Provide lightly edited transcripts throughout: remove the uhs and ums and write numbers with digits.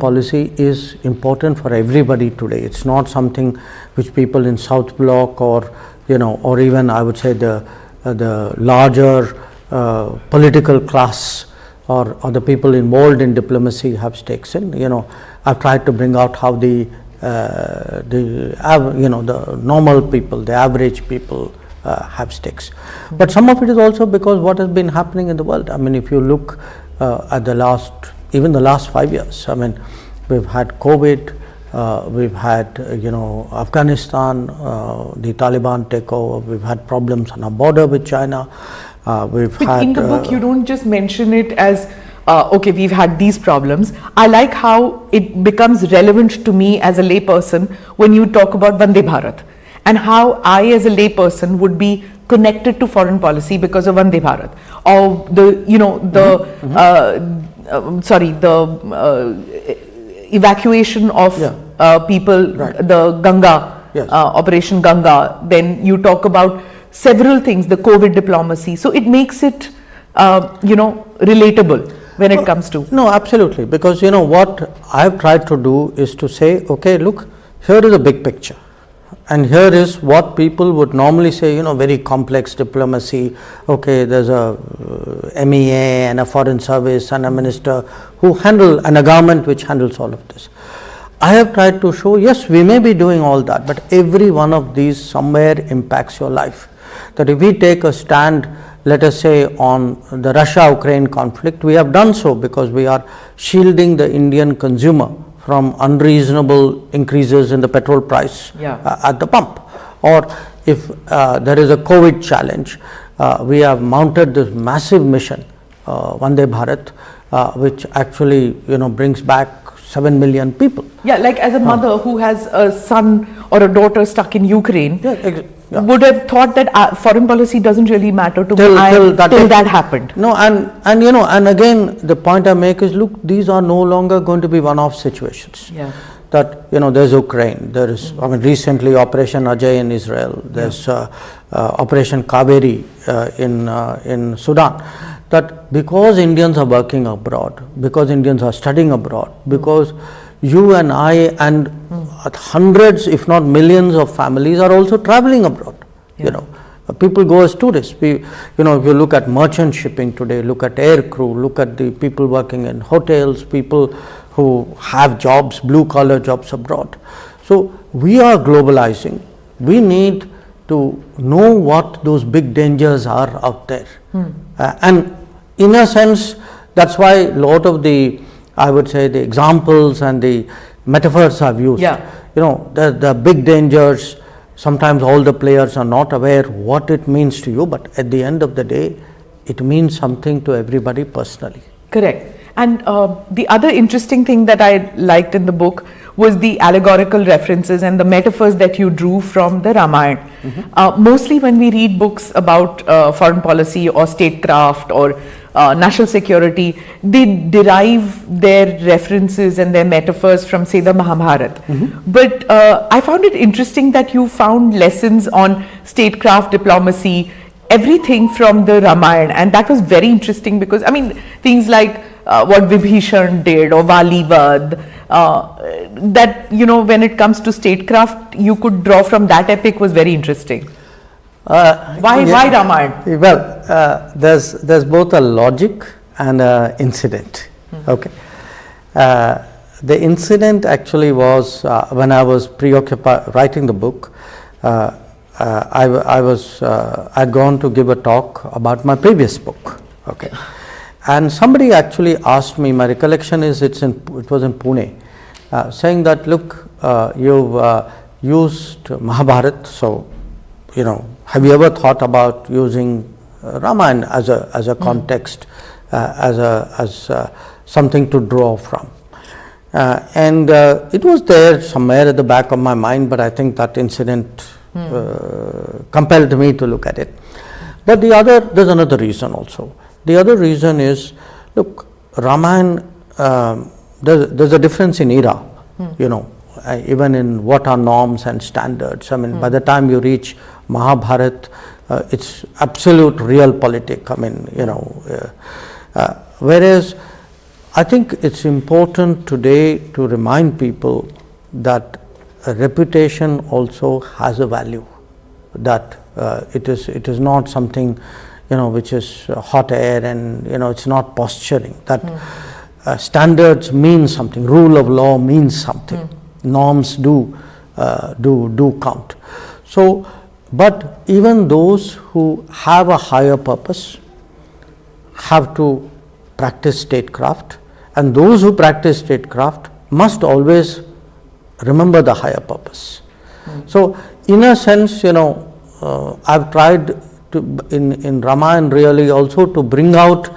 policy is important for everybody today. It's not something which people in South Bloc or or even I would say the larger political class or the people involved in diplomacy have stakes in. I've tried to bring out how the normal people, the average people have stakes. But some of it is also because what has been happening in the world. I mean, if you look at the last 5 years, I mean, we've had COVID, we've had Afghanistan, the Taliban takeover, we've had problems on our border with China, we've but had... in the book you don't just mention it as okay, we've had these problems. I like how it becomes relevant to me as a layperson when you talk about Vande Bharat, and how I as a layperson would be connected to foreign policy because of Vande Bharat, or the evacuation of people, the Ganga, Operation Ganga. Then you talk about several things, the COVID diplomacy. So it makes it relatable when it comes to... No, absolutely, because what I've tried to do is to say, okay, look, here is a big picture, and here is what people would normally say, very complex diplomacy. Okay, there's a MEA and a foreign service and a minister who handle, and a government which handles all of this. I have tried to show, yes, we may be doing all that, but every one of these somewhere impacts your life. That if we take a stand, let us say, on the Russia-Ukraine conflict, we have done so because we are shielding the Indian consumer from unreasonable increases in the petrol price at the pump. Or if there is a COVID challenge, we have mounted this massive mission, Vande Bharat, which actually brings back 7 million people. Yeah, like as a mother who has a son or a daughter stuck in Ukraine, would have thought that foreign policy doesn't really matter to me till that happened. No, and again the point I make is, look, these are no longer going to be one-off situations. That there's Ukraine, there is recently Operation Ajay in Israel, there's Operation Kaveri in Sudan. That because Indians are working abroad, because Indians are studying abroad, because you and I and hundreds, if not millions of families are also traveling abroad. People go as tourists. If you look at merchant shipping today, look at air crew, look at the people working in hotels, people who have jobs, blue collar jobs abroad. So we are globalizing. We need to know what those big dangers are out there. And in a sense, that's why a lot of the, I would say, the examples and the metaphors I've used. The big dangers, sometimes all the players are not aware what it means to you, but at the end of the day, it means something to everybody personally. Correct. And the other interesting thing that I liked in the book was the allegorical references and the metaphors that you drew from the Ramayana. Mostly when we read books about foreign policy or statecraft or national security, they derive their references and their metaphors from, say, the Mahabharata. But I found it interesting that you found lessons on statecraft, diplomacy, everything from the Ramayana, and that was very interesting because, I mean, things like what Vibhishan did or Valivad, that, when it comes to statecraft, you could draw from that epic was very interesting. Why Ramayana? Well, there's both a logic and an incident. Okay. The incident actually was when I was preoccupied writing the book. I'd gone to give a talk about my previous book. Okay. And somebody actually asked me, my recollection is it was in Pune, saying that, look, you've used Mahabharata, so have you ever thought about using Ramayana as a context, as something to draw from? And it was there somewhere at the back of my mind, but I think that incident compelled me to look at it. But there's another reason also. The other reason is, look, Ramayana, there's a difference in era, even in what are norms and standards. I mean, by the time you reach Mahabharata, it's absolute realpolitik. I mean, whereas I think it's important today to remind people that a reputation also has a value, that it is not something, which is hot air, and it's not posturing, that standards mean something, rule of law means something, norms do count. So, but even those who have a higher purpose have to practice statecraft, and those who practice statecraft must always remember the higher purpose. So, in a sense, I've tried to in Ramayana really also to bring out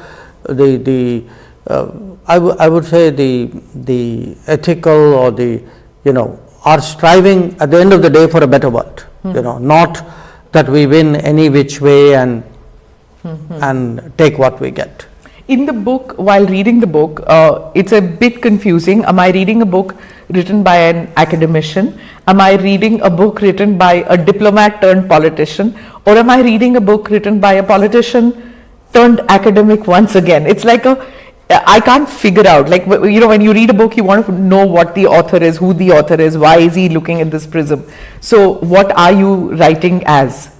I would say the ethical, or our striving at the end of the day for a better world. Not that we win any which way and take what we get. In the book, while reading the book, it's a bit confusing. Am I reading a book written by an academician? Am I reading a book written by a diplomat turned politician? Or am I reading a book written by a politician turned academic once again? It's like I can't figure out, like, when you read a book, you want to know what the author is, who the author is, why is he looking at this prism. So what are you writing as?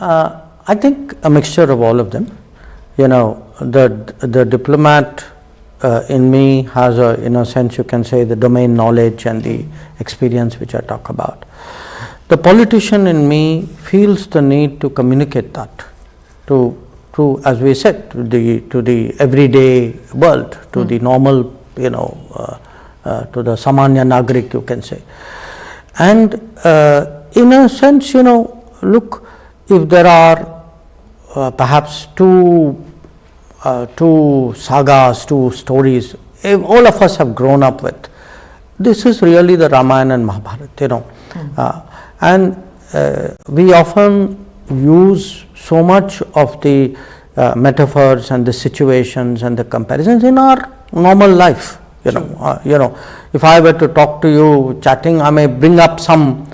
I think a mixture of all of them. The diplomat in me has in a sense, you can say, the domain knowledge and the experience which I talk about. The politician in me feels the need to communicate that to, as we said, to the everyday world, to the normal, to the Samanya Nagrik, you can say. And in a sense, look, if there are perhaps two sagas, two stories, all of us have grown up with, this is really the Ramayana and Mahabharata, and we often use so much of the metaphors and the situations and the comparisons in our normal life. If I were to talk to you chatting, I may bring up some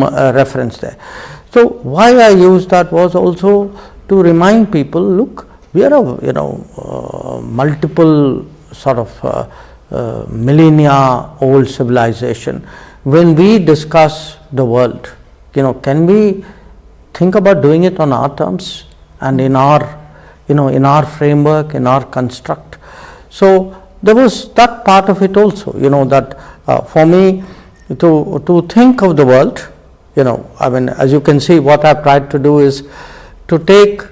reference there. So why I used that was also to remind people, look, we are a multiple sort of millennia old civilization. When we discuss the world, can we think about doing it on our terms and in our framework, in our construct? So there was that part of it also, that for me to think of the world, I mean, as you can see, what I've tried to do is to take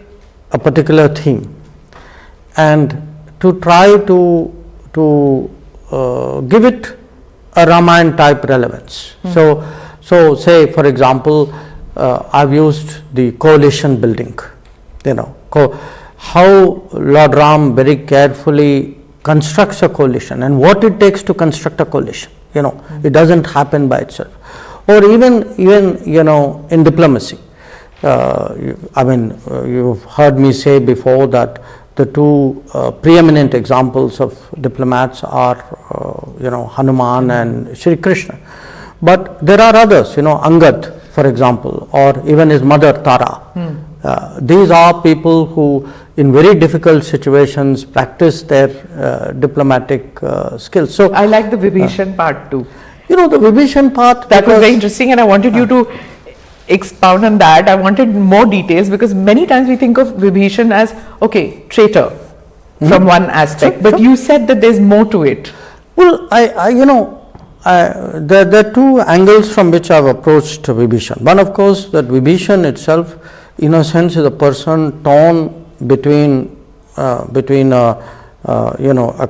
a particular theme and to try to give it a Ramayana type relevance. So say, for example, I've used the coalition building, how Lord Ram very carefully constructs a coalition and what it takes to construct a coalition. It doesn't happen by itself. Or even in diplomacy, I mean, you've heard me say before that the two preeminent examples of diplomats are Hanuman and Shri Krishna. But there are others, Angad, for example, or even his mother Tara. These are people who in very difficult situations practice their diplomatic skills. So I like the Vibhishan part too. The Vibhishan part, that was very interesting, and I wanted you to expound on that. I wanted more details, because many times we think of Vibhishan as, okay, traitor from one aspect, but you said that there's more to it. Well, there are two angles from which I've approached Vibhishan. One, of course, that Vibhishan itself, in a sense, is a person torn between a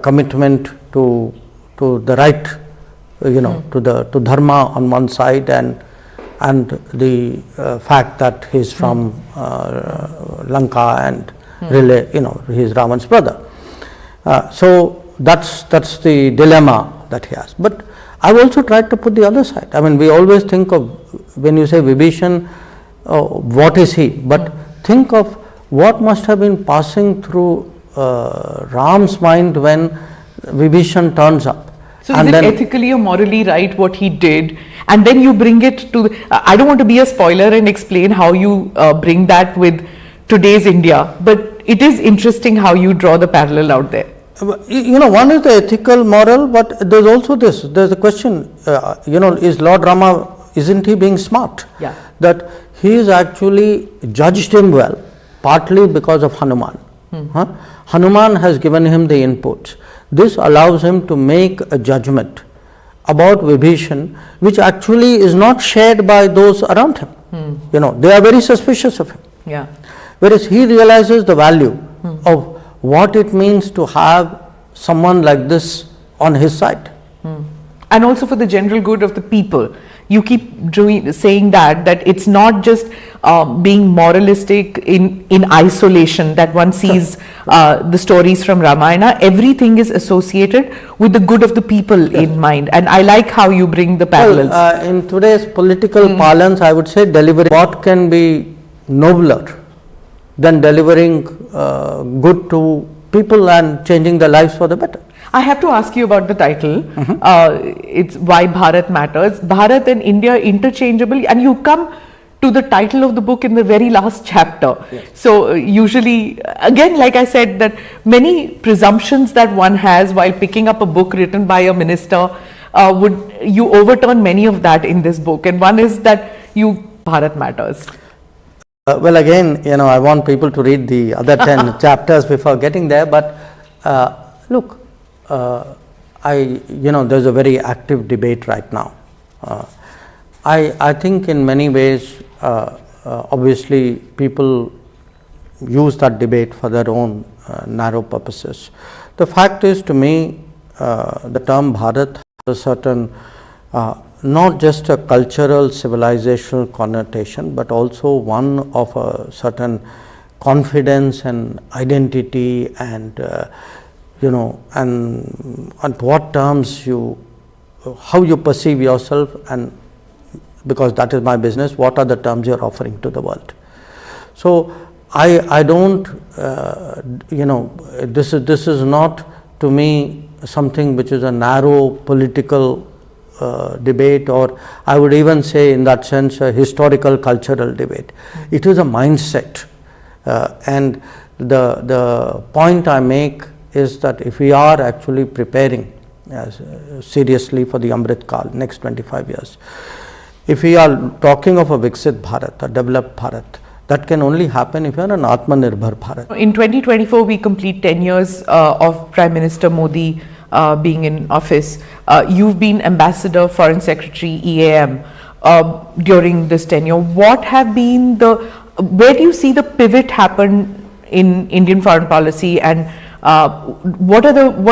commitment to the right, to dharma on one side, and the fact that he's from Lanka and really, he's Ravan's brother. So that's the dilemma that he has. But I've also tried to put the other side. I mean, we always think of, when you say Vibhishan, what is he? But think of what must have been passing through Ram's mind when Vibhishan turns up. So is it ethically or morally right what he did? And then you bring it to, I don't want to be a spoiler and explain how you bring that with today's India, but it is interesting how you draw the parallel out there. One is the ethical, moral, but there's also this. There's a question. Is Lord Rama? Isn't he being smart? Yeah. That he is actually judged him well, partly because of Hanuman. Hanuman has given him the inputs. This allows him to make a judgment about Vibhishan, which actually is not shared by those around him. They are very suspicious of him. Yeah. Whereas he realizes the value of what it means to have someone like this on his side. And also for the general good of the people. You keep saying that it's not just being moralistic in isolation, that one sees the stories from Ramayana. Everything is associated with the good of the people in mind. And I like how you bring the parallels. Well, in today's political parlance, I would say delivering what can be nobler than delivering good to people and changing their lives for the better. I have to ask you about the title. It's Why Bharat Matters. Bharat and India interchangeably, and you come to the title of the book in the very last chapter. Yes. So usually, again, like I said, that many presumptions that one has while picking up a book written by a minister, you overturn many of that in this book. And one is that Bharat Matters. Well, again, I want people to read the other 10 chapters before getting there. But look, there's a very active debate right now. I think in many ways, obviously, people use that debate for their own narrow purposes. The fact is, to me, the term Bharat has a certain, not just a cultural, civilizational connotation, but also one of a certain confidence and identity and and on what terms how you perceive yourself, and because that is my business, what are the terms you're offering to the world. So I don't, this is not to me something which is a narrow political debate, or I would even say in that sense a historical cultural debate. It is a mindset, and the point I make is that if we are actually preparing seriously for the Amrit Kal, next 25 years, if we are talking of a Viksit Bharat, a developed Bharat, that can only happen if you are an Atmanirbhar Bharat. In 2024, we complete 10 years of Prime Minister Modi being in office. You've been Ambassador, Foreign Secretary, EAM during this tenure. What have been where do you see the pivot happen in Indian foreign policy, and what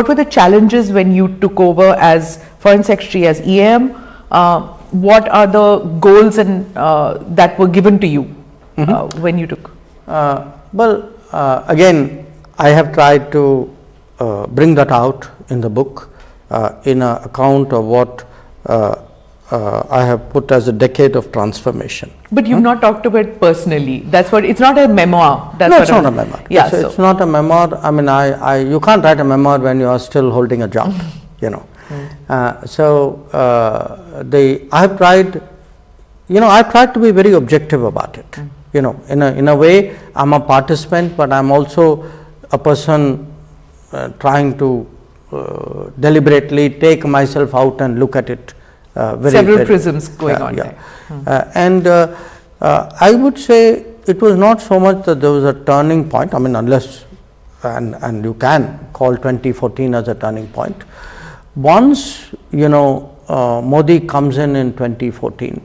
were the challenges when you took over as Foreign Secretary, as EAM? What are the goals and that were given to you when you took? Again, I have tried to bring that out in the book in an account of what I have put as a decade of transformation. But you've not talked about it personally. That's what, it's not a memoir. No, it's not a memoir. Yeah, it's not a memoir. I mean, you can't write a memoir when you are still holding a job, I have tried, I've tried to be very objective about it. In a way, I'm a participant, but I'm also a person trying to deliberately take myself out and look at it. Several prisms going on there. And I would say it was not so much that there was a turning point, I mean, unless, and you can call 2014 as a turning point. Once, Modi comes in 2014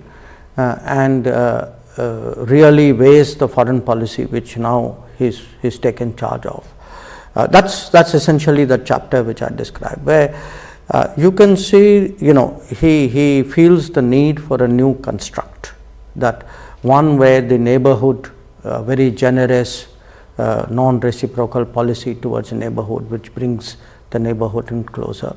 and really weighs the foreign policy which now he's taken charge of. That's essentially the chapter which I described, where you can see, he feels the need for a new construct, that one where the neighborhood, very generous, non-reciprocal policy towards a neighborhood which brings the neighborhood in closer,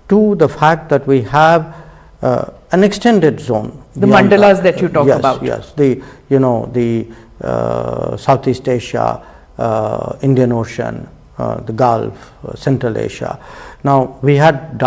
to the fact that we have an extended zone. The mandalas that you talk about. Yes, the Southeast Asia, Indian Ocean, the Gulf, Central Asia. Now, we had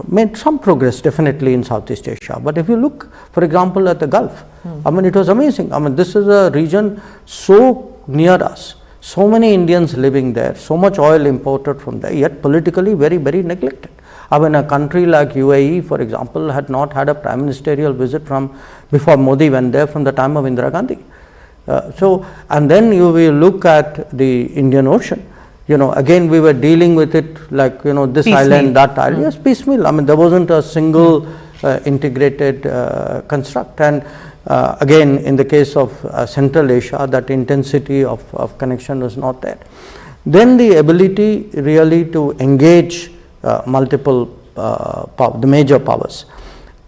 made some progress definitely in Southeast Asia, but if you look, for example, at the Gulf, I mean, it was amazing. I mean, this is a region so near us, so many Indians living there, so much oil imported from there, yet politically very, very neglected. I mean, a country like UAE, for example, had not had a prime ministerial visit from before Modi went there, from the time of Indira Gandhi. And then you will look at the Indian Ocean. Again we were dealing with it like, this piecemeal. Island, that island, yes, piecemeal. I mean, there wasn't a single integrated construct. And again, in the case of Central Asia, that intensity of connection was not there. Then the ability really to engage multiple the major powers.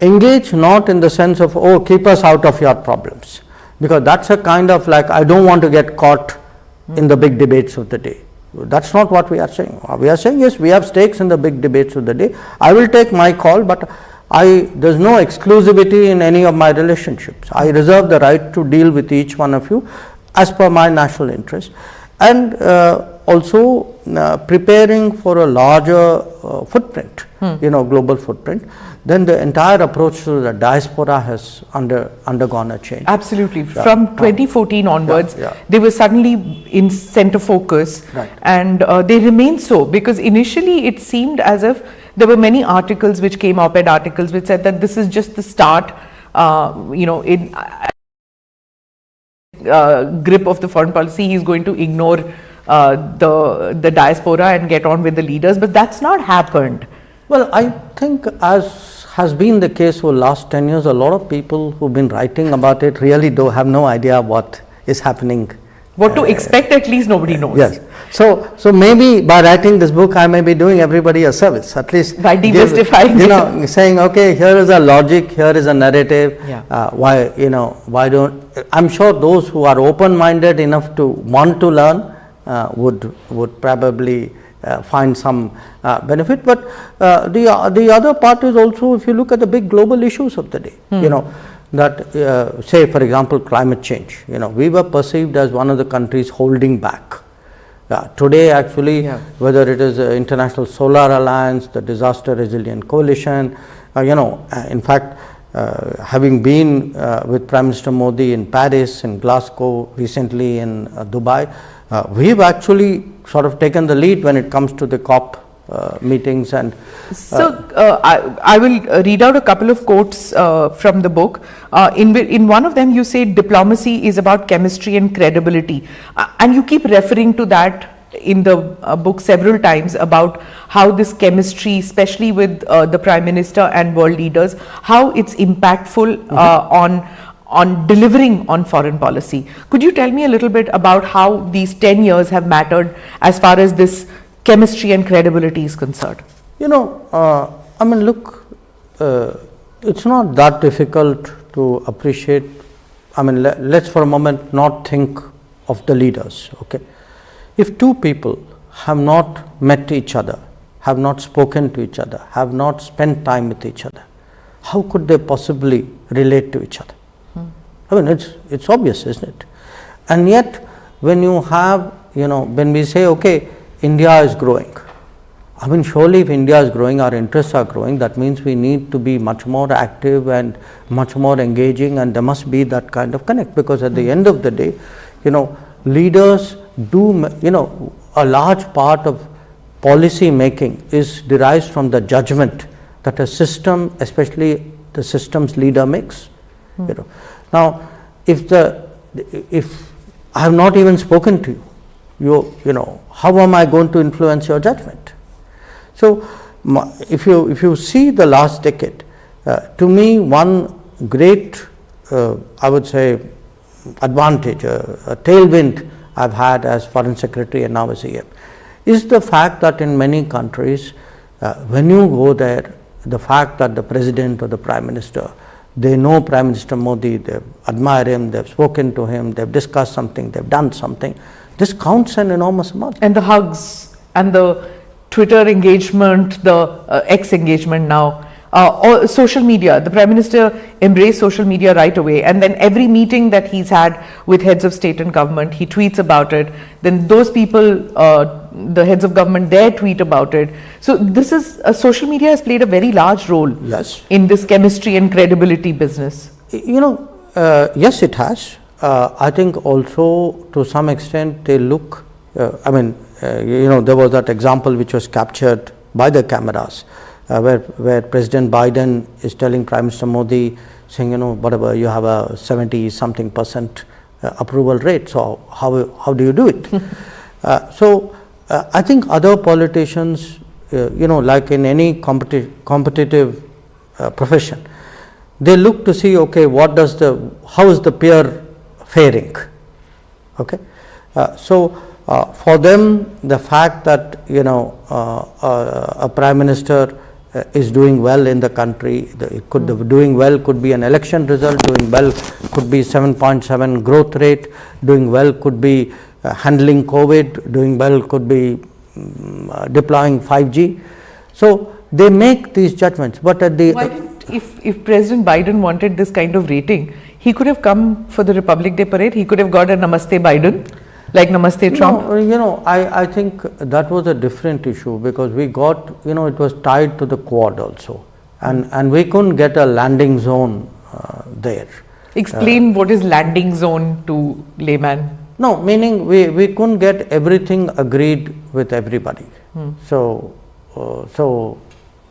Engage not in the sense of, oh, keep us out of your problems, because that's a kind of like, I don't want to get caught in the big debates of the day. That's not what we are saying. We are saying, yes, we have stakes in the big debates of the day. I will take my call, but there's no exclusivity in any of my relationships. I reserve the right to deal with each one of you as per my national interest. And also preparing for a larger footprint, global footprint. Then the entire approach to the diaspora has undergone a change. Absolutely. Yeah. From 2014 onwards, they were suddenly in center focus, right. And they remain so, because initially it seemed as if there were many articles which came, op-ed articles, which said that this is just the start, in grip of the foreign policy, he is going to ignore the diaspora and get on with the leaders, but that's not happened. Well, I think, as has been the case for the last 10 years, a lot of people who've been writing about it really have no idea what is happening. What to expect, at least nobody knows. Yes. So maybe by writing this book, I may be doing everybody a service, at least. By demystifying saying, okay, here is a logic, here is a narrative. Yeah. Why don't, I'm sure those who are open-minded enough to want to learn would probably find some benefit. But the other part is also, if you look at the big global issues of the day, that say, for example, climate change. We were perceived as one of the countries holding back. Today, actually, whether it is the International Solar Alliance, the Disaster Resilient Coalition, in fact, having been with Prime Minister Modi in Paris, in Glasgow, recently in Dubai, we've actually sort of taken the lead when it comes to the COP meetings. And I will read out a couple of quotes from the book. In one of them you say diplomacy is about chemistry and credibility, and you keep referring to that in the book several times, about how this chemistry, especially with the Prime Minister and world leaders, how it's impactful on delivering on foreign policy. Could you tell me a little bit about how these 10 years have mattered as far as this chemistry and credibility is concerned? I mean, look, it's not that difficult to appreciate. I mean, let's for a moment not think of the leaders, okay? If two people have not met each other, have not spoken to each other, have not spent time with each other, how could they possibly relate to each other? I mean, it's obvious, isn't it? And yet, when you have, when we say, okay, India is growing. I mean, surely if India is growing, our interests are growing, that means we need to be much more active and much more engaging, and there must be that kind of connect, because at the end of the day, leaders do, a large part of policy making derives from the judgment that a system, especially the system's leader, makes. Now, if I have not even spoken to you, how am I going to influence your judgment? So, if you see the last decade, to me, one great, I would say, advantage, a tailwind I've had as Foreign Secretary and now as EM, is the fact that in many countries, when you go there, the fact that the President or the Prime Minister, they know Prime Minister Modi, they admire him, they've spoken to him, they've discussed something, they've done something, this counts an enormous amount. And the hugs and the Twitter engagement, the X engagement now, or social media. The Prime Minister embraced social media right away, and then every meeting that he's had with heads of state and government, he tweets about it. Then those people, the heads of government, they tweet about it. So this is, social media has played a very large role in this chemistry and credibility business. Yes, it has. I think also to some extent they look there was that example which was captured by the cameras, where President Biden is telling Prime Minister Modi, saying, whatever, you have a 70-something% approval rate, so how do you do it? I think other politicians, like in any competitive profession, they look to see, okay, how is the peer faring? Okay, for them, the fact that a prime minister is doing well in the country, doing well could be an election result, doing well could be 7.7 growth rate, doing well could be handling COVID, doing well could be deploying 5G. So they make these judgments. But at the if President Biden wanted this kind of rating, he could have come for the Republic Day parade. He could have got a Namaste Biden, like Namaste Trump. No, I think that was a different issue, because we got, it was tied to the Quad also, and we couldn't get a landing zone there. Explain what is landing zone to layman. No, meaning we couldn't get everything agreed with everybody. So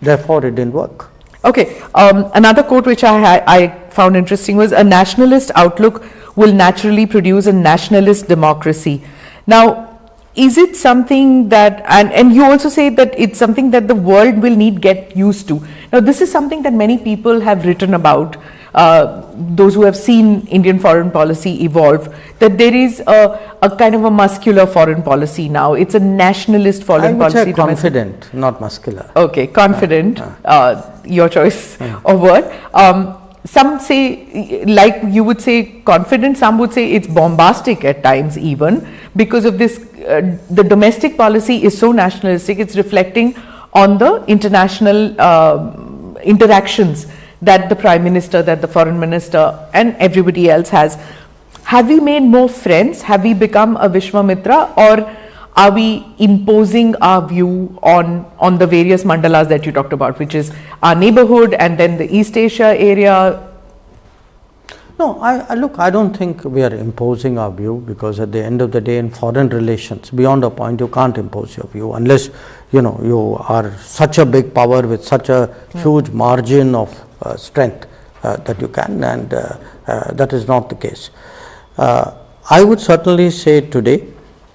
therefore it didn't work. Okay, another quote which I found interesting was, a nationalist outlook will naturally produce a nationalist democracy. Now, is it something that, and you also say that it's something that the world will get used to. Now, this is something that many people have written about, those who have seen Indian foreign policy evolve, that there is a kind of a muscular foreign policy now. It's a nationalist foreign policy. I would say confident, not muscular. Okay, confident, your choice of word. Some say, like you would say confident, some would say it's bombastic at times even, because of this, the domestic policy is so nationalistic, it's reflecting on the international interactions that the Prime Minister, that the Foreign Minister and everybody else has. Have we made more friends? Have we become a Vishwamitra, or are we imposing our view on the various mandalas that you talked about, which is our neighborhood and then the East Asia area? No, I don't think we are imposing our view, because at the end of the day in foreign relations, beyond a point, you can't impose your view unless, you are such a big power with such a huge margin of strength that you can, and that is not the case. I would certainly say today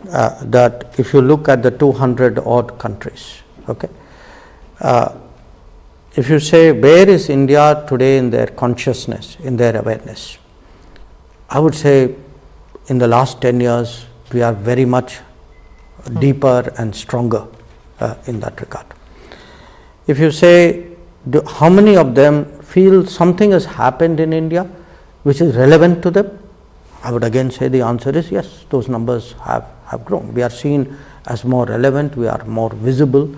that if you look at the 200 odd countries, okay, if you say where is India today in their consciousness, in their awareness, I would say in the last 10 years we are very much deeper and stronger in that regard. If you say how many of them feel something has happened in India which is relevant to them, I would again say the answer is yes, those numbers have grown. We are seen as more relevant, we are more visible,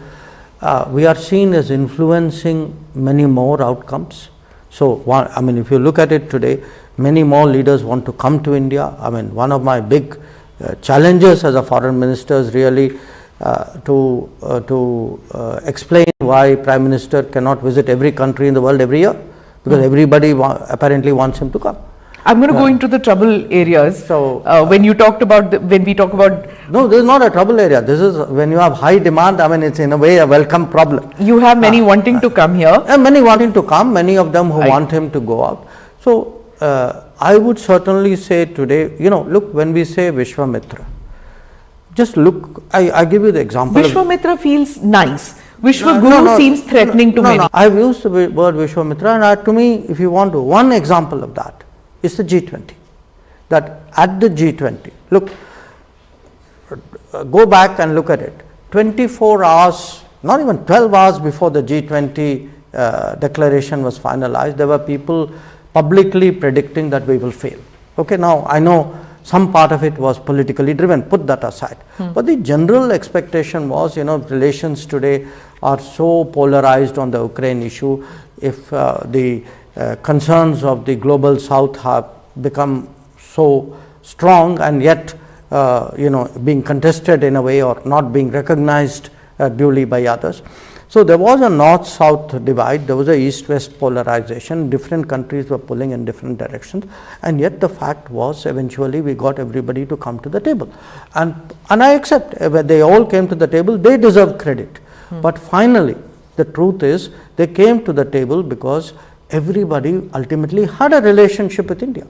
we are seen as influencing many more outcomes. So, if you look at it today, many more leaders want to come to India. One of my big challenges as a foreign minister is really to explain why Prime Minister cannot visit every country in the world every year, because everybody apparently wants him to come. I'm going to go into the trouble areas. So, when we talk about no, this is not a trouble area. This is when you have high demand. It's in a way a welcome problem. You have many wanting to come here. Many wanting to come. Many of them who want him to go out. So, I would certainly say today, look, when we say Vishwamitra, just look. I give you the example. Vishwamitra feels nice. Vishwaguru seems threatening to many. I've used the word Vishwamitra, and to me, if you want to, one example of that is the G20. That at the G20, look, go back and look at it. 24 hours, not even 12 hours before the G20 declaration was finalized, there were people publicly predicting that we will fail. Okay, now I know some part of it was politically driven, put that aside. But the general expectation was, relations today are so polarized on the Ukraine issue. If the concerns of the global south have become so strong and yet being contested in a way or not being recognized duly by others. So there was a north-south divide, there was a east-west polarization, different countries were pulling in different directions, and yet the fact was eventually we got everybody to come to the table. And I accept, when they all came to the table, they deserve credit. But finally, the truth is, they came to the table because everybody ultimately had a relationship with India.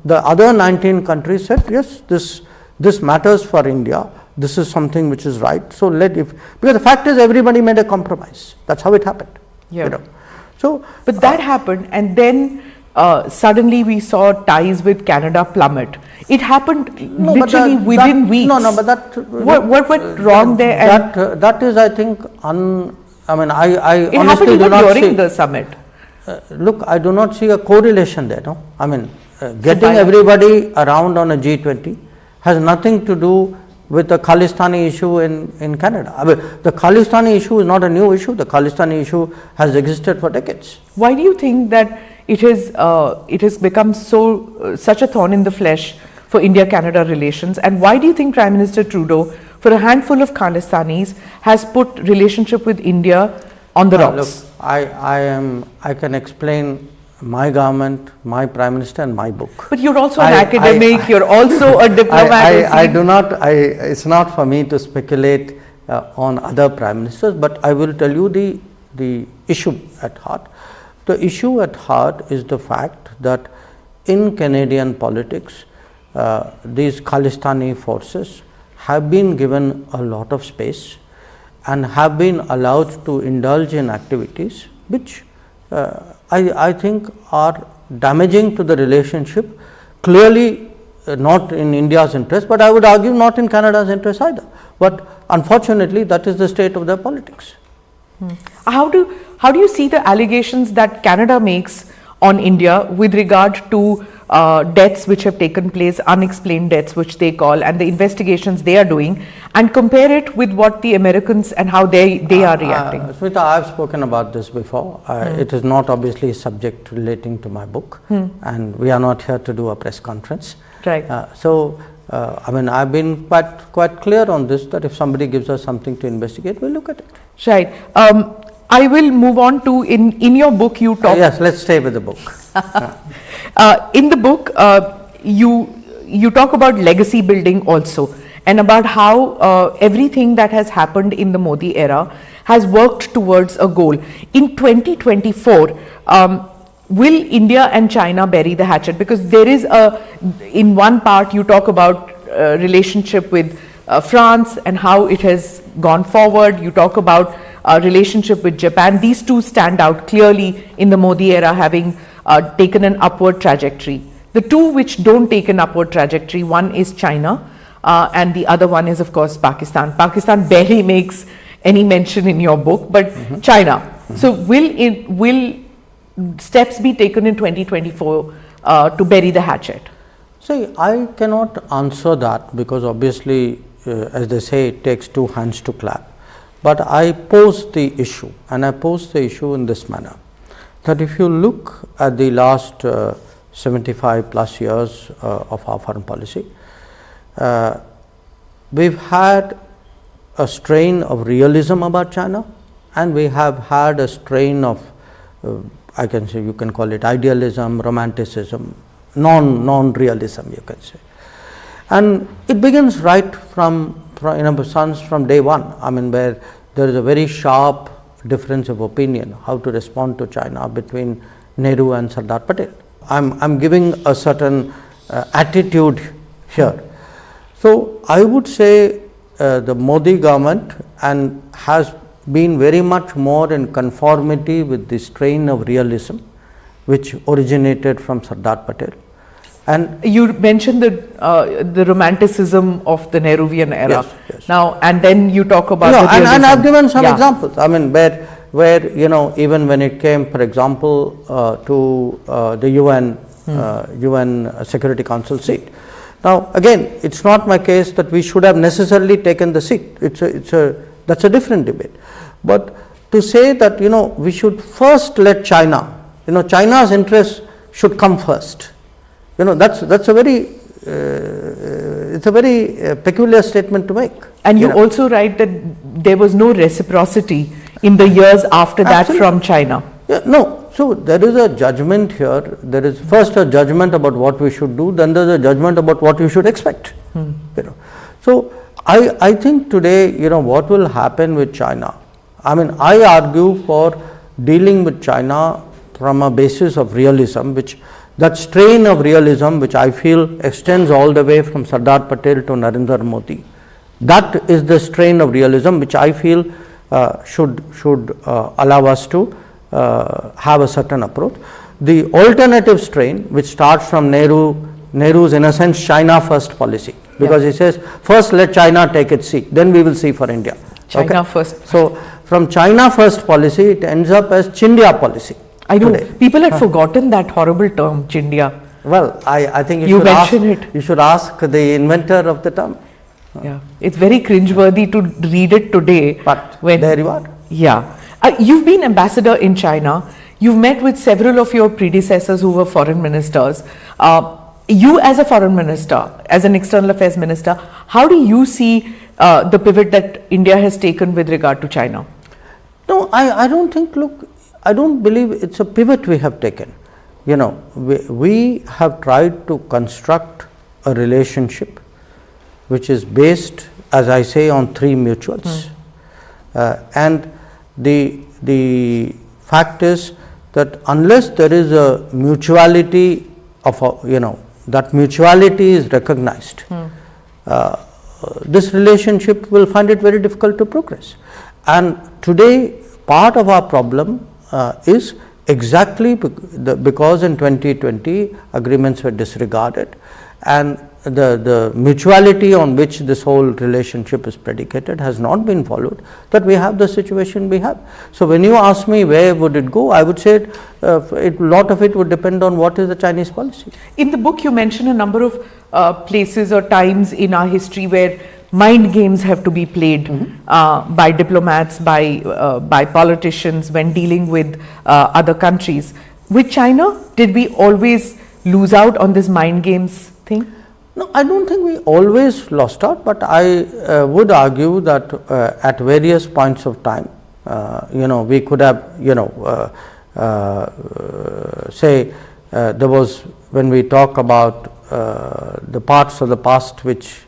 The other 19 countries said, yes, this matters for India. This is something which is right. So because the fact is everybody made a compromise. That's how it happened. Yeah. You know. So, but that happened, and then suddenly we saw ties with Canada plummet. It happened literally within weeks. But that what went wrong there? That is, I think, I mean, I it honestly do not during see the summit. Look, I do not see a correlation there. No, I mean, getting everybody around on a G20 has nothing to do with the Khalistani issue in Canada. I mean, the Khalistani issue is not a new issue. The Khalistani issue has existed for decades. Why do you think that it has become such a thorn in the flesh for India-Canada relations? And why do you think Prime Minister Trudeau, for a handful of Khalistanis, has put relationship with India on the rocks? Look, I can explain my government, my Prime Minister and my book. But you're also an academic, you're also a diplomat. I do not, it's not for me to speculate on other Prime Ministers, but I will tell you the issue at heart. The issue at heart is the fact that in Canadian politics, these Khalistani forces have been given a lot of space and have been allowed to indulge in activities which I think are damaging to the relationship, clearly not in India's interest, but I would argue not in Canada's interest either. But unfortunately, that is the state of their politics. How do you see the allegations that Canada makes on India with regard to deaths which have taken place, unexplained deaths which they call, and the investigations they are doing, and compare it with what the Americans and how they are reacting? Smita, I have spoken about this before. It is not obviously a subject relating to my book, and we are not here to do a press conference. Right. I mean, I've been quite clear on this, that if somebody gives us something to investigate, we'll look at it. Right. I will move on to, in your book you talk. Yes, let's stay with the book. In the book, you talk about legacy building also, and about how everything that has happened in the Modi era has worked towards a goal. In 2024, will India and China bury the hatchet? Because there is in one part you talk about relationship with France and how it has gone forward. You talk about relationship with Japan. These two stand out clearly in the Modi era, having taken an upward trajectory. The two which don't take an upward trajectory, one is China and the other one is of course Pakistan. Pakistan barely makes any mention in your book, but China. So will steps be taken in 2024 to bury the hatchet? See, I cannot answer that because obviously, as they say, it takes two hands to clap. But I pose the issue, and I pose the issue in this manner, that if you look at the last 75 plus years of our foreign policy, we've had a strain of realism about China, and we have had a strain of, I can say, you can call it idealism, romanticism, non-realism, you can say. And it begins right from day one. I mean, where there is a very sharp difference of opinion how to respond to China between Nehru and Sardar Patel. I'm giving a certain attitude here. So I would say the Modi government has been very much more in conformity with the strain of realism which originated from Sardar Patel. And you mentioned the romanticism of the Nehruvian era. Yes. Now, and then you talk about the realism. And I've given some examples. I mean, where you know, even when it came, for example, to the UN Security Council seat. Now, again, it's not my case that we should have necessarily taken the seat. That's a different debate. But to say that, you know, we should first let China, you know, China's interests should come first. You know, that's a very it's a very peculiar statement to make. And you also write that there was no reciprocity in the years after that from China? Yeah, no. So there is a judgment here. There is first a judgment about what we should do, then there is a judgment about what you should expect. You know. So I think today, you know, what will happen with China, I mean, I argue for dealing with China from a basis of realism, that strain of realism which I feel extends all the way from Sardar Patel to Narendra Modi. That is the strain of realism which I feel should allow us to have a certain approach. The alternative strain, which starts from Nehru's in a sense China first policy, because he says first let China take its seat, then we will see for India. China first. So from China first policy, it ends up as Chindia policy. I know people had forgotten that horrible term, Chindia. Well, I think you should ask the inventor of the term. Yeah, it's very cringeworthy to read it today. But there you are. Yeah. You've been ambassador in China. You've met with several of your predecessors who were foreign ministers. You as a foreign minister, as an external affairs minister, how do you see the pivot that India has taken with regard to China? No, I don't think, look, I don't believe it's a pivot we have taken. You know, we have tried to construct a relationship which is based, as I say, on three mutuals. And the fact is that unless there is a mutuality of, you know, that mutuality is recognized, this relationship will find it very difficult to progress. And today, part of our problem is exactly because in 2020 agreements were disregarded, and the mutuality on which this whole relationship is predicated has not been followed, that we have the situation we have. So when you ask me where would it go, I would say a lot of it would depend on what is the Chinese policy. In the book you mention a number of places or times in our history where mind games have to be played by diplomats, by politicians when dealing with other countries. With China, did we always lose out on this mind games thing? No, I don't think we always lost out, but I would argue that at various points of time, you know, we could have, you know, say there was, when we talk about the parts of the past which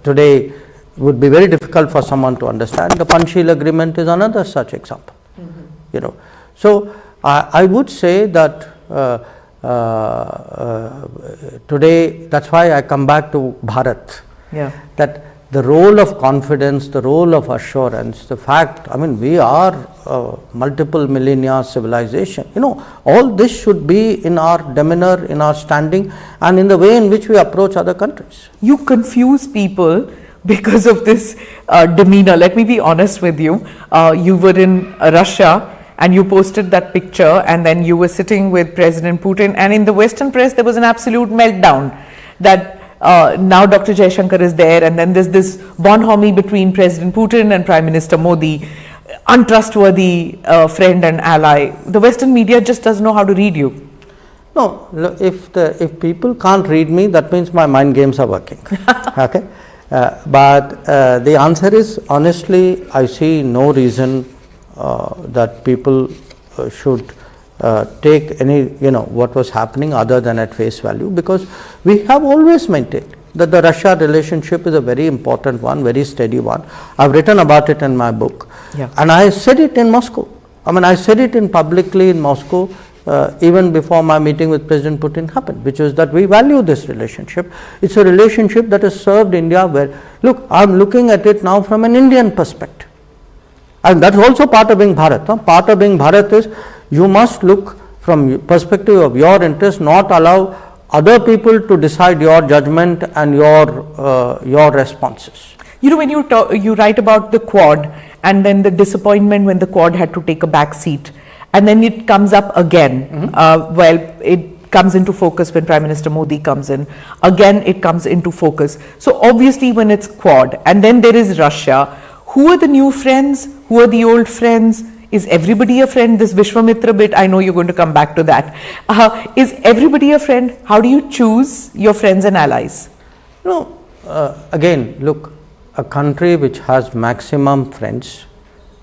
today would be very difficult for someone to understand, the Panchsheel agreement is another such example. You know, so I would say that today, that's why I come back to Bharat, that the role of confidence, the role of assurance, the fact, I mean, we are multiple millennia civilization, you know, all this should be in our demeanor, in our standing, and in the way in which we approach other countries. You confuse people because of this demeanor. Let me be honest with you. You were in Russia and you posted that picture, and then you were sitting with President Putin, and in the Western press there was an absolute meltdown that now Dr. Jaishankar is there, and then there's this bonhomie between President Putin and Prime Minister Modi, untrustworthy friend and ally. The Western media just doesn't know how to read you. No, if people can't read me, that means my mind games are working. Okay, but the answer is, honestly, I see no reason that people should take any, you know, what was happening other than at face value, because we have always maintained that the Russia relationship is a very important one, very steady one. I've written about it in my book, and I said it in Moscow. I mean, I said it publicly in Moscow even before my meeting with President Putin happened, which is that we value this relationship. It's a relationship that has served India where, look, I'm looking at it now from an Indian perspective. And that's also part of being Bharat. Part of being Bharat is you must look from perspective of your interest, not allow other people to decide your judgment and your responses. You know, when you write about the Quad and then the disappointment when the Quad had to take a back seat, and then it comes up again. Well, it comes into focus when Prime Minister Modi comes in. Again, it comes into focus. So obviously, when it's Quad, and then there is Russia. Who are the new friends? Who are the old friends? Is everybody a friend? This Vishwamitra bit, I know you're going to come back to that. Is everybody a friend? How do you choose your friends and allies? No, again, look, a country which has maximum friends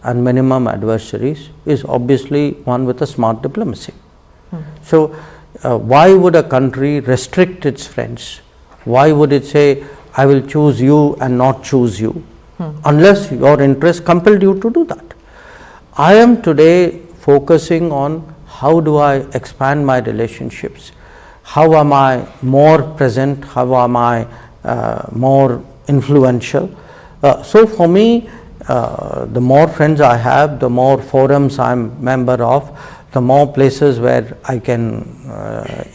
and minimum adversaries is obviously one with a smart diplomacy. So, why would a country restrict its friends? Why would it say, I will choose you and not choose you, unless your interest compelled you to do that? I am today focusing on how do I expand my relationships, how am I more present, how am I more influential. So, for me, the more friends I have, the more forums I am member of, the more places where I can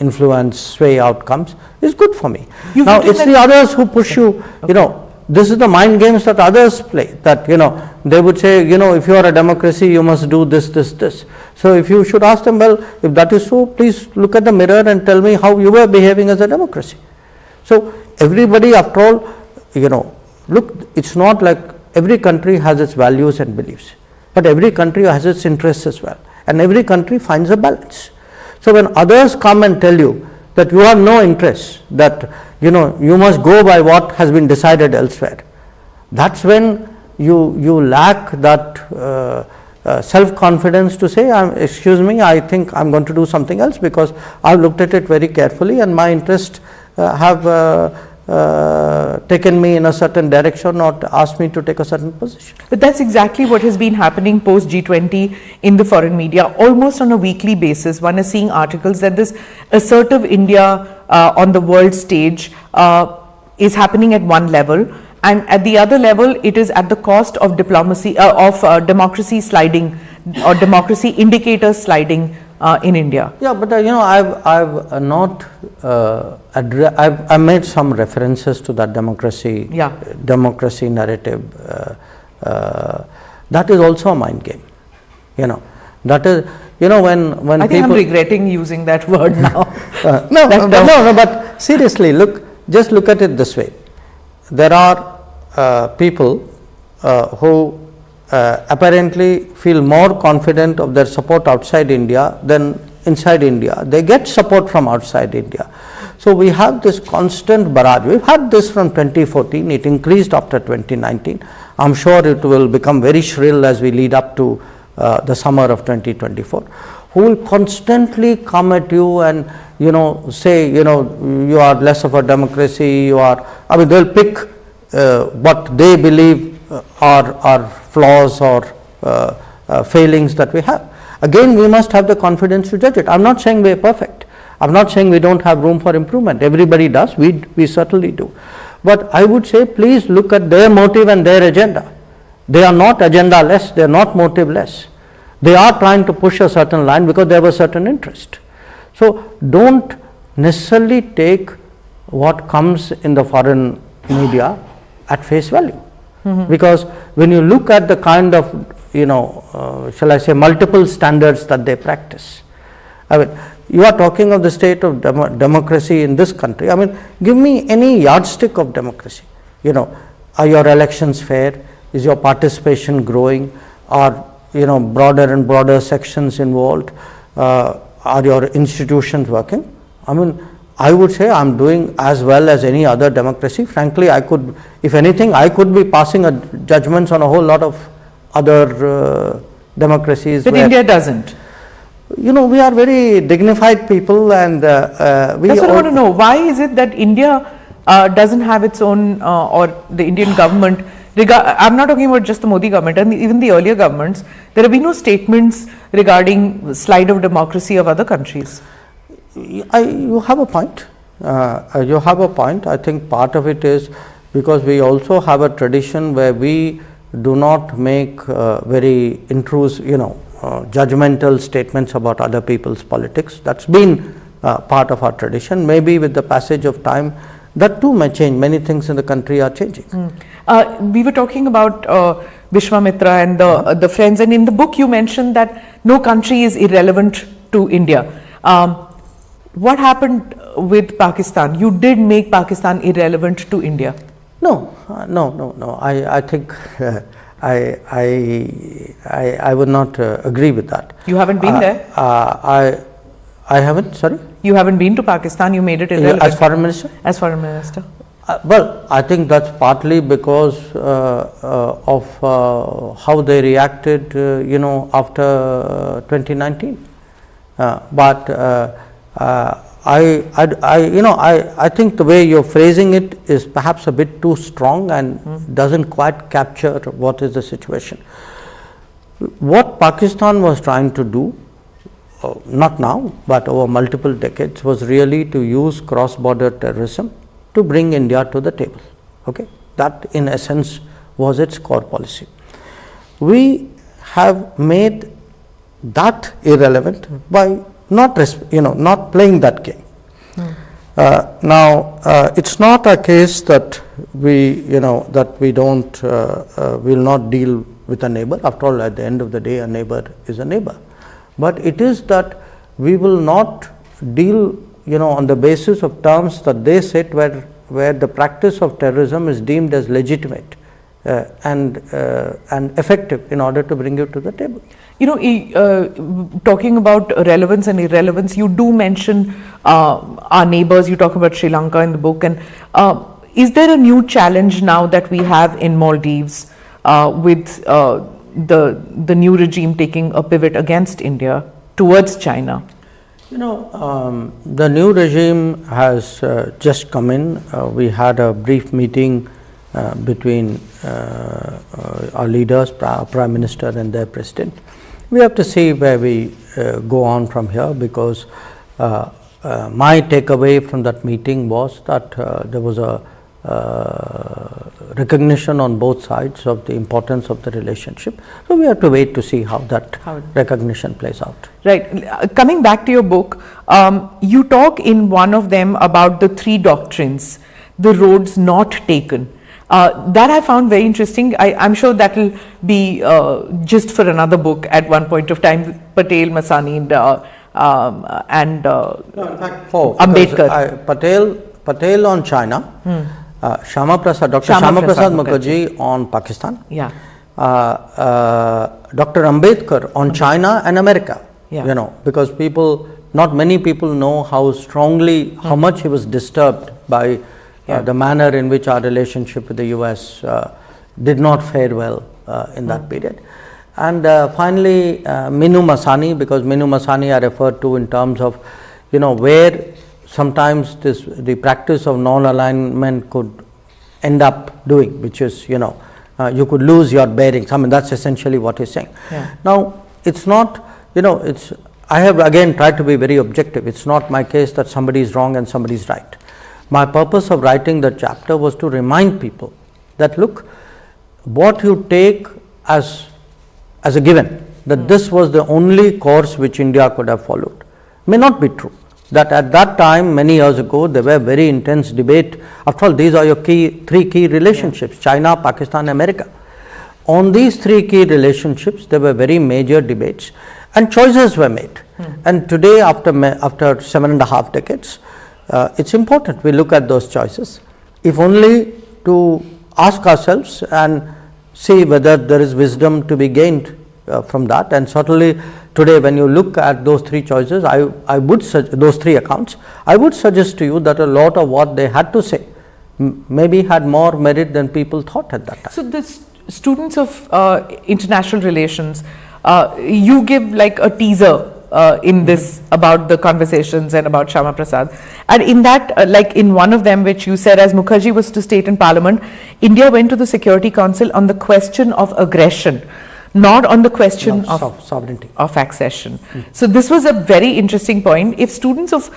influence, sway outcomes is good for me. Now, it's the others who push you, you know, this is the mind games that others play, that, you know, they would say, you know, if you are a democracy, you must do this, this, this. So, if you should ask them, well, if that is so, please look at the mirror and tell me how you were behaving as a democracy. So, everybody, after all, you know, look, it's not like every country has its values and beliefs, but every country has its interests as well. And every country finds a balance. So, when others come and tell you that you have no interest, that, you know, you must go by what has been decided elsewhere, that's when you lack that self-confidence to say, excuse me, I think I am going to do something else because I have looked at it very carefully and my interests have taken me in a certain direction or asked me to take a certain position. But that's exactly what has been happening post G20 in the foreign media. Almost on a weekly basis, one is seeing articles that this assertive India on the world stage is happening at one level, and at the other level it is at the cost of diplomacy, democracy sliding, or democracy indicators sliding in India. Yeah, but you know, I've not I've made some references to that democracy narrative. That is also a mind game. You know, that is, you know, when I think I'm regretting using that word now. No, but seriously, just look at it this way. There are people who apparently feel more confident of their support outside India than inside India. They get support from outside India. So, we have this constant barrage. We have had this from 2014, it increased after 2019. I am sure it will become very shrill as we lead up to the summer of 2024, who will constantly come at you and, you know, say, you know, you are less of a democracy, you are, I mean, they will pick what they believe are flaws or failings that we have. Again, we must have the confidence to judge it. I am not saying we are perfect. I am not saying we do not have room for improvement. Everybody does. We certainly do. But I would say, please look at their motive and their agenda. They are not agenda less. They are not motive less. They are trying to push a certain line because they have a certain interest. So, do not necessarily take what comes in the foreign media at face value. Because when you look at the kind of, you know, shall I say, multiple standards that they practice, I mean, you are talking of the state of democracy in this country. I mean, give me any yardstick of democracy. You know, are your elections fair? Is your participation growing? Are, you know, broader and broader sections involved? Are your institutions working? I mean, I would say I am doing as well as any other democracy. Frankly, I could, if anything, I could be passing judgments on a whole lot of other democracies. But India doesn't. You know, we are very dignified people, and we. That's what I want to know. Why is it that India doesn't have its own, or the Indian government? I'm not talking about just the Modi government, and even the earlier governments. There have been no statements regarding slide of democracy of other countries. You have a point. You have a point. I think part of it is because we also have a tradition where we do not make very intrusive, you know, judgmental statements about other people's politics. That's been part of our tradition. Maybe with the passage of time, that too may change. Many things in the country are changing. We were talking about Vishwamitra and the friends, and in the book you mentioned that no country is irrelevant to India. What happened with Pakistan? You did make Pakistan irrelevant to India. No. I think I would not agree with that. You haven't been there? I haven't, sorry? You haven't been to Pakistan, you made it irrelevant? As foreign minister? As foreign minister. Well, I think that's partly because of how they reacted, after 2019. But I think the way you're phrasing it is perhaps a bit too strong and doesn't quite capture what is the situation. What Pakistan was trying to do, not now, but over multiple decades, was really to use cross-border terrorism to bring India to the table. Okay, that in essence was its core policy. We have made that irrelevant by not playing that game. Now, it's not a case that we don't will not deal with a neighbor. After all, at the end of the day, a neighbor is a neighbor. But it is that we will not deal, on the basis of terms that they set, where the practice of terrorism is deemed as legitimate and effective in order to bring you to the table. Talking about relevance and irrelevance, you do mention our neighbors. You talk about Sri Lanka in the book. And is there a new challenge now that we have in Maldives with the new regime taking a pivot against India towards China? The new regime has just come in. We had a brief meeting between our leaders, Prime Minister and their President. We have to see where we go on from here, because my takeaway from that meeting was that there was a recognition on both sides of the importance of the relationship. So we have to wait to see how that recognition plays out. Right. Coming back to your book, you talk in one of them about the three doctrines, the roads not taken. That I found very interesting. I'm sure that will be just for another book at one point of time. PatelMasani and in fact, Ambedkar. Patel on China, Shama Prasad, Dr. Shama Prasad Mukherjee on Pakistan, yeah. Dr. Ambedkar on China and America. Yeah. Because not many people know how strongly, how much he was disturbed by the manner in which our relationship with the US did not fare well in that period. And finally, Minu Masani, because Minu Masani I referred to in terms of, where sometimes the practice of non-alignment could end up doing, which is, you could lose your bearings. I mean, that's essentially what he's saying. Yeah. Now, it's not, I have again tried to be very objective. It's not my case that somebody is wrong and somebody is right. My purpose of writing the chapter was to remind people that, look, what you take as a given, that this was the only course which India could have followed, may not be true. That at that time, many years ago, there were very intense debate. After all, these are your three key relationships, China, Pakistan, America. On these three key relationships, there were very major debates and choices were made. And today, after 7.5 decades, it's important we look at those choices, if only to ask ourselves and see whether there is wisdom to be gained from that. And certainly today, when you look at those three choices, those three accounts, I would suggest to you that a lot of what they had to say maybe had more merit than people thought at that time. So the students of international relations, you give like a teaser in this about the conversations and about Shama Prasad, and in that like in one of them which you said, as Mukherjee was to state in Parliament, India went to the Security Council on the question of aggression, not on the question of sovereignty, of accession. So this was a very interesting point. If students of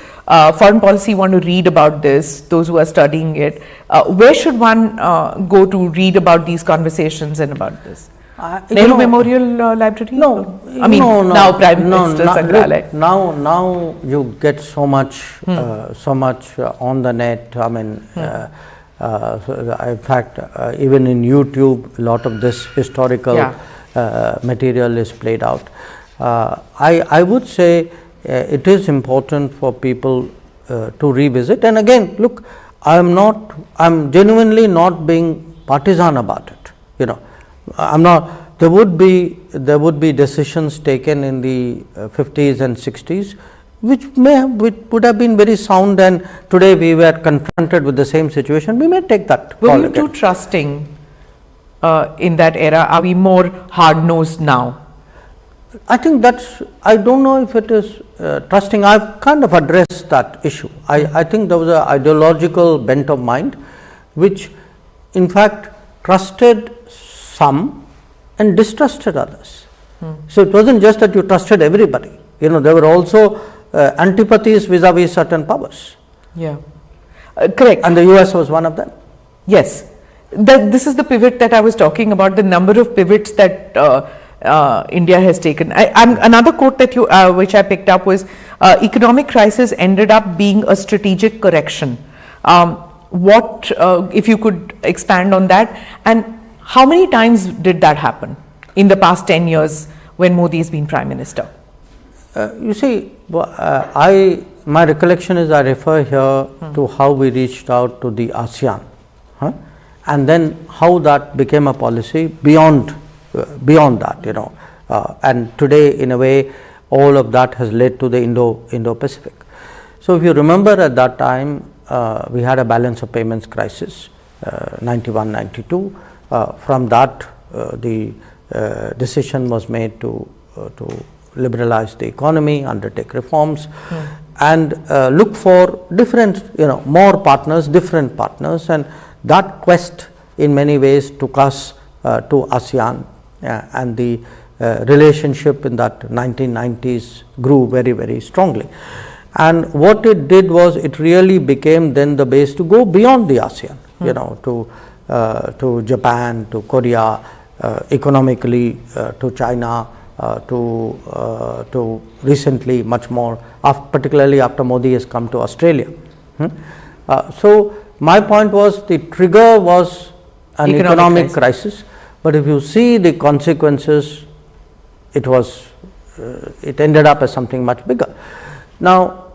foreign policy want to read about this, those who are studying it, where should one go to read about these conversations and about this? Nehru Memorial Library? No, I mean, now Prime Minister Sangrahalaya. Now you get so much, on the net. I mean, in fact, even in YouTube, a lot of this historical material is played out. I would say it is important for people to revisit. And again, look, I'm genuinely not being partisan about it. I'm not. There would be decisions taken in the 50s and 60s which would have been very sound, and today we were confronted with the same situation, we may take that call again. Were you too trusting in that era? Are we more hard-nosed now? I think I don't know if it is trusting. I've kind of addressed that issue. I think there was an ideological bent of mind which in fact trusted some and distrusted others. So it wasn't just that you trusted everybody, there were also antipathies vis-a-vis certain powers. Yeah, correct. And the US was one of them. Yes, this is the pivot that I was talking about, the number of pivots that India has taken. Another quote that which I picked up was, economic crisis ended up being a strategic correction. What, if you could expand on that, and how many times did that happen in the past 10 years when Modi has been Prime Minister? You see, my recollection is I refer here to how we reached out to the ASEAN, and then how that became a policy beyond that, and today in a way all of that has led to the Indo-Pacific. So if you remember, at that time we had a balance of payments crisis, 91-92. From that the decision was made to liberalize the economy, undertake reforms, and look for different, more partners, different partners, and that quest in many ways took us to ASEAN, and the relationship in that 1990s grew very, very strongly. And what it did was, it really became then the base to go beyond the ASEAN, to Japan, to Korea, economically to China, to recently much more, particularly after Modi has come to Australia. So my point was, the trigger was an economic crisis, but if you see the consequences, it ended up as something much bigger. Now,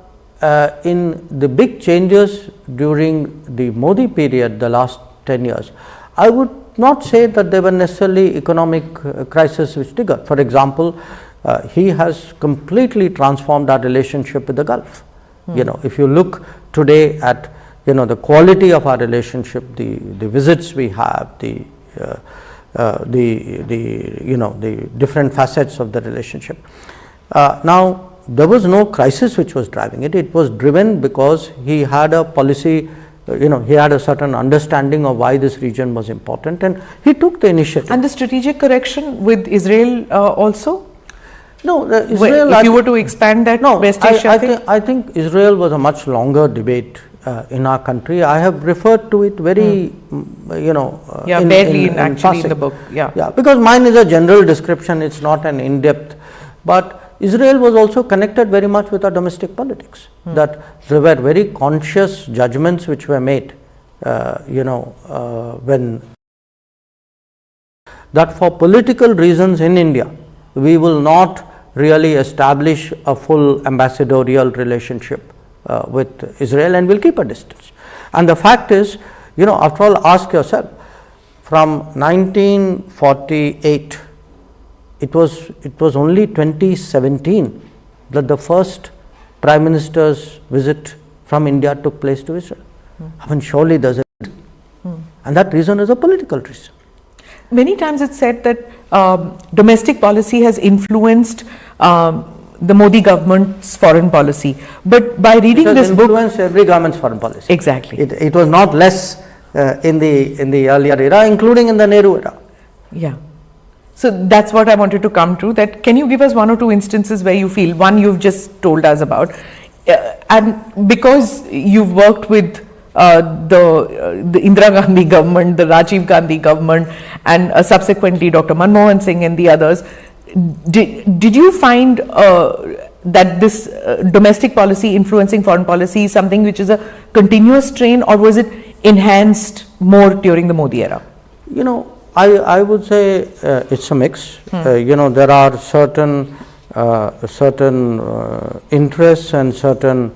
in the big changes during the Modi period, the last 10 years, I would not say that they were necessarily economic crisis which triggered. For example, he has completely transformed our relationship with the Gulf. If you look today at the quality of our relationship, the visits we have, the different facets of the relationship. Now, there was no crisis which was driving it. It was driven because he had a policy, he had a certain understanding of why this region was important, and he took the initiative. And the strategic correction with Israel also? No, Israel. If you were to expand that, no, West Asia I think Israel was a much longer debate in our country. I have referred to it very, barely actually in the book. Yeah, because mine is a general description, it's not an in-depth. But Israel was also connected very much with our domestic politics, that there were very conscious judgments which were made, when that for political reasons in India, we will not really establish a full ambassadorial relationship with Israel, and will keep a distance. And the fact is, after all, ask yourself, from 1948, it was only 2017 that the first Prime Minister's visit from India took place to Israel. I mean, surely there's a reason. And that reason is a political reason. Many times it's said that domestic policy has influenced the Modi government's foreign policy. But by reading this book, influenced every government's foreign policy. Exactly. It was not less in the earlier era, including in the Nehru era. Yeah. So that's what I wanted to come to. That can you give us one or two instances where you feel, one you've just told us about, and because you've worked with the Indira Gandhi government, the Rajiv Gandhi government, and subsequently Dr. Manmohan Singh and the others, did you find that this domestic policy influencing foreign policy is something which is a continuous strain, or was it enhanced more during the Modi era? I would say it's a mix. There are certain interests and certain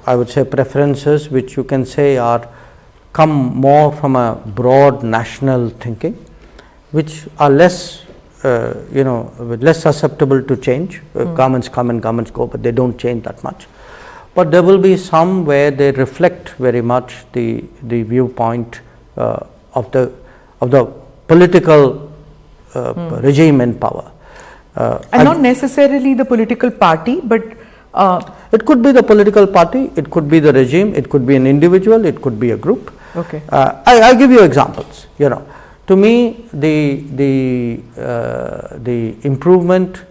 I would say preferences which you can say come more from a broad national thinking, which are less less susceptible to change. Governments come and governments go, but they don't change that much. But there will be some where they reflect very much the viewpoint of the political regime in power. And not necessarily the political party, but it could be the political party, it could be the regime, it could be an individual, it could be a group. Okay. I give you examples. To me, the improvement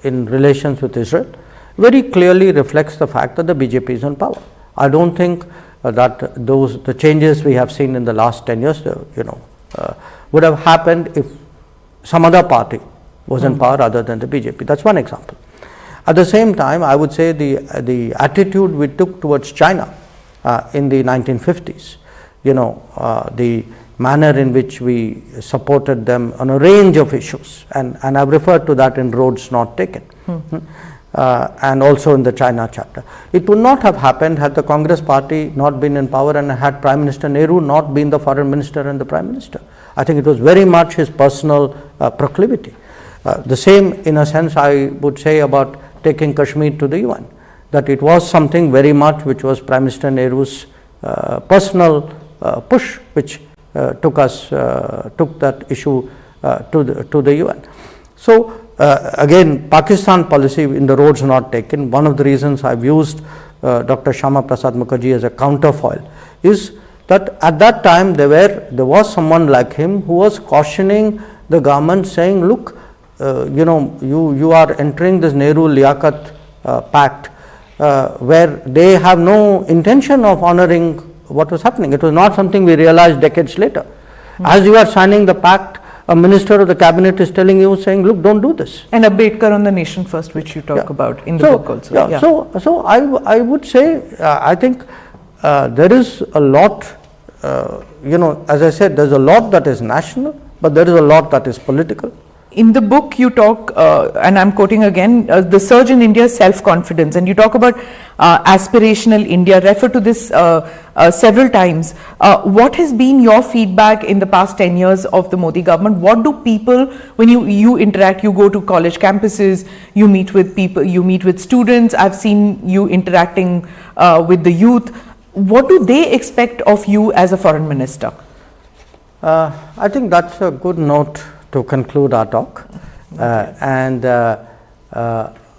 in relations with Israel very clearly reflects the fact that the BJP is in power. I don't think that the changes we have seen in the last 10 years, would have happened if some other party was in power other than the BJP. That's one example. At the same time, I would say the attitude we took towards China in the 1950s, the manner in which we supported them on a range of issues, and I've referred to that in Roads Not Taken, and also in the China chapter. It would not have happened had the Congress party not been in power and had Prime Minister Nehru not been the foreign minister and the Prime Minister. I think it was very much his personal proclivity. The same, in a sense, I would say about taking Kashmir to the UN, that it was something very much which was Prime Minister Nehru's personal push, which took that issue to the UN. So again, Pakistan policy in the Roads Not Taken, one of the reasons I've used Dr. Shyama Prasad Mukherjee as a counterfoil is that at that time there was someone like him who was cautioning the government, saying, look, you are entering this Nehru-Liaquat pact where they have no intention of honoring what was happening. It was not something we realized decades later. As you are signing the pact, a minister of the cabinet is telling you, saying, look, don't do this. And Ambedkar on the Nation First, which you talk about in the book also. So I would say, I think there is a lot, as I said, there's a lot that is national, but there is a lot that is political. In the book you talk, and I'm quoting again, the surge in India's self-confidence, and you talk about aspirational India, refer to this several times. What has been your feedback in the past 10 years of the Modi government? What do people, when you interact, you go to college campuses, you meet with people, you meet with students, I've seen you interacting with the youth. What do they expect of you as a foreign minister? I think that's a good note to conclude our talk.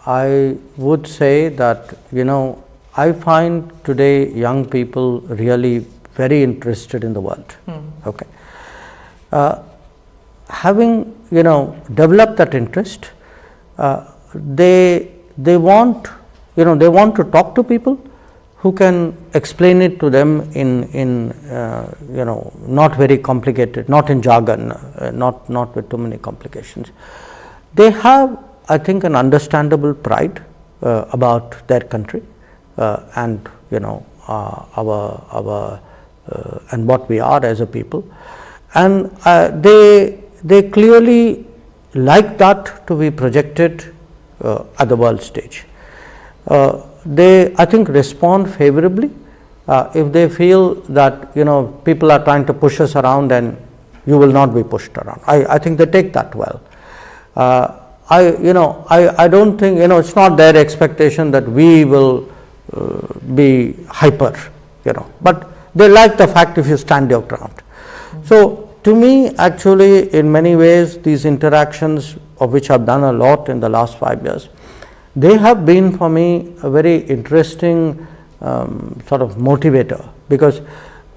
I would say that, I find today young people really very interested in the world. Okay. Having, developed that interest, they want to talk to people who can explain it to them in not very complicated, not in jargon, not with too many complications. They have, I think, an understandable pride about their country and our and what we are as a people, and they clearly like that to be projected at the world stage. They, I think, respond favorably if they feel that people are trying to push us around and you will not be pushed around. I think they take that well. I don't think, it's not their expectation that we will be hyper, but they like the fact if you stand your ground. So to me, actually, in many ways, these interactions, of which I've done a lot in the last 5 years, they have been for me a very interesting sort of motivator, because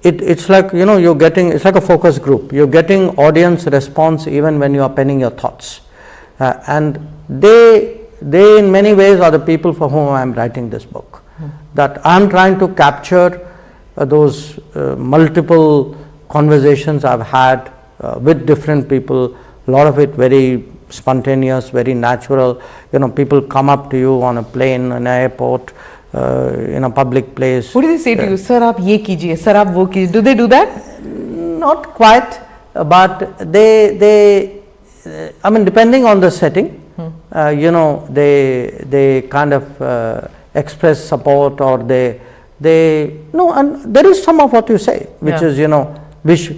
it's like, you're getting, it's like a focus group. You're getting audience response even when you are penning your thoughts. And they in many ways are the people for whom I am writing this book. That I am trying to capture those multiple conversations I've had with different people, a lot of it very spontaneous, very natural. People come up to you on a plane, an airport, in a public place. What do they say to you? Sir, aap ye kijiye, sir, aap wo kijiye. Do they do that? Not quite, but they I mean, depending on the setting, they kind of express support, or they no, and there is some of what you say, which is, wish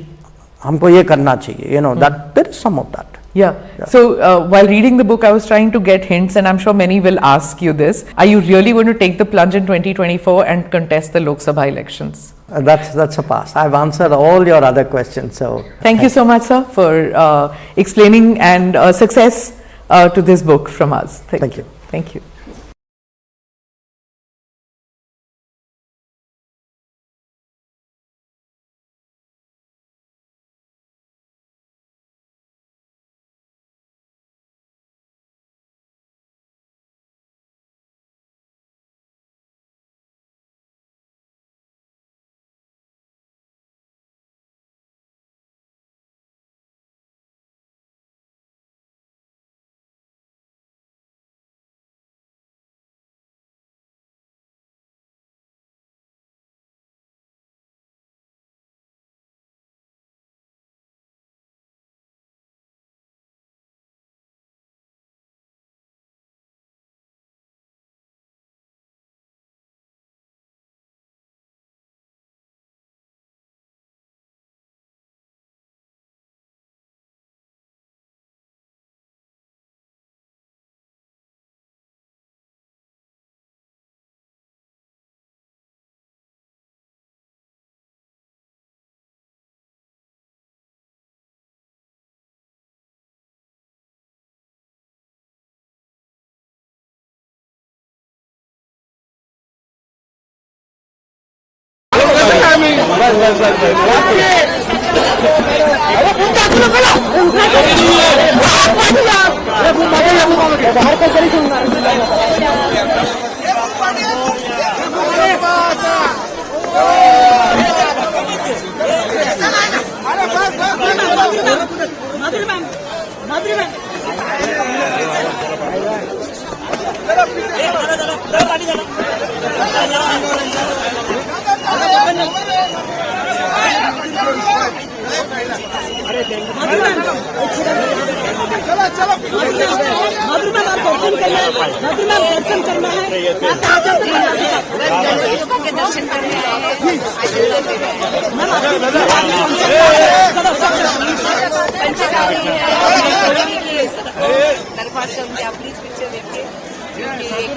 humko ye karna chahiye, that there is some of that. Yeah. So while reading the book, I was trying to get hints, and I'm sure many will ask you this. Are you really going to take the plunge in 2024 and contest the Lok Sabha elections? That's a pass. I've answered all your other questions. So thank you so much, sir, for explaining, and success to this book from us. Thank you. Thank you.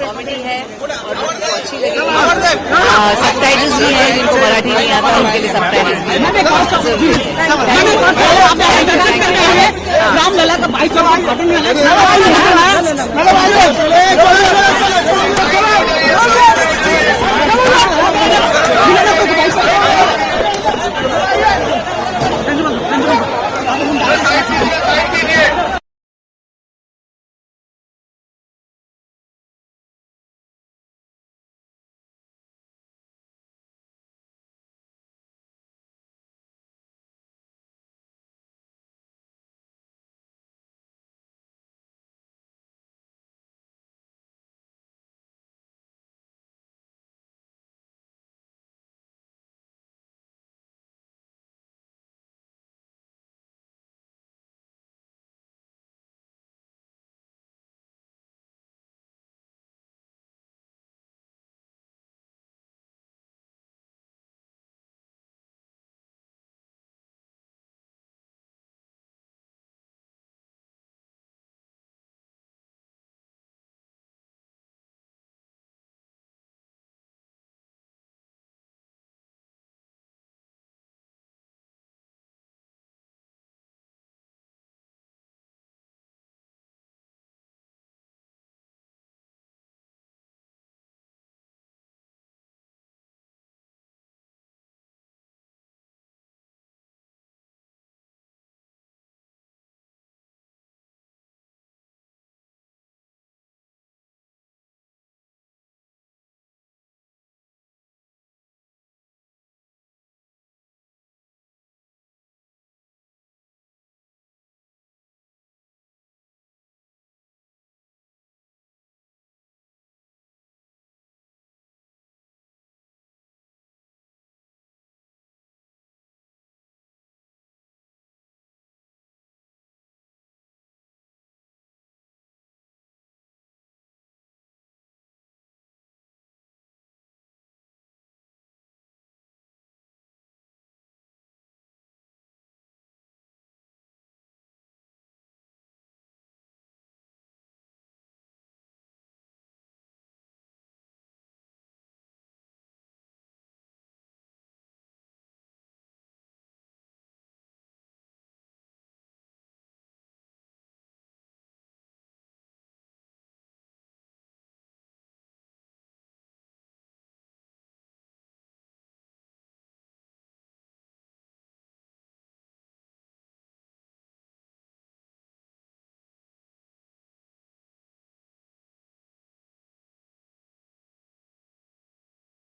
Comedy है और उनको अच्छी लगेगी। Subtitles भी हैं जिनको मराठी नहीं आता उनके लिए सबटाइटल्स भी। राम लला का भाई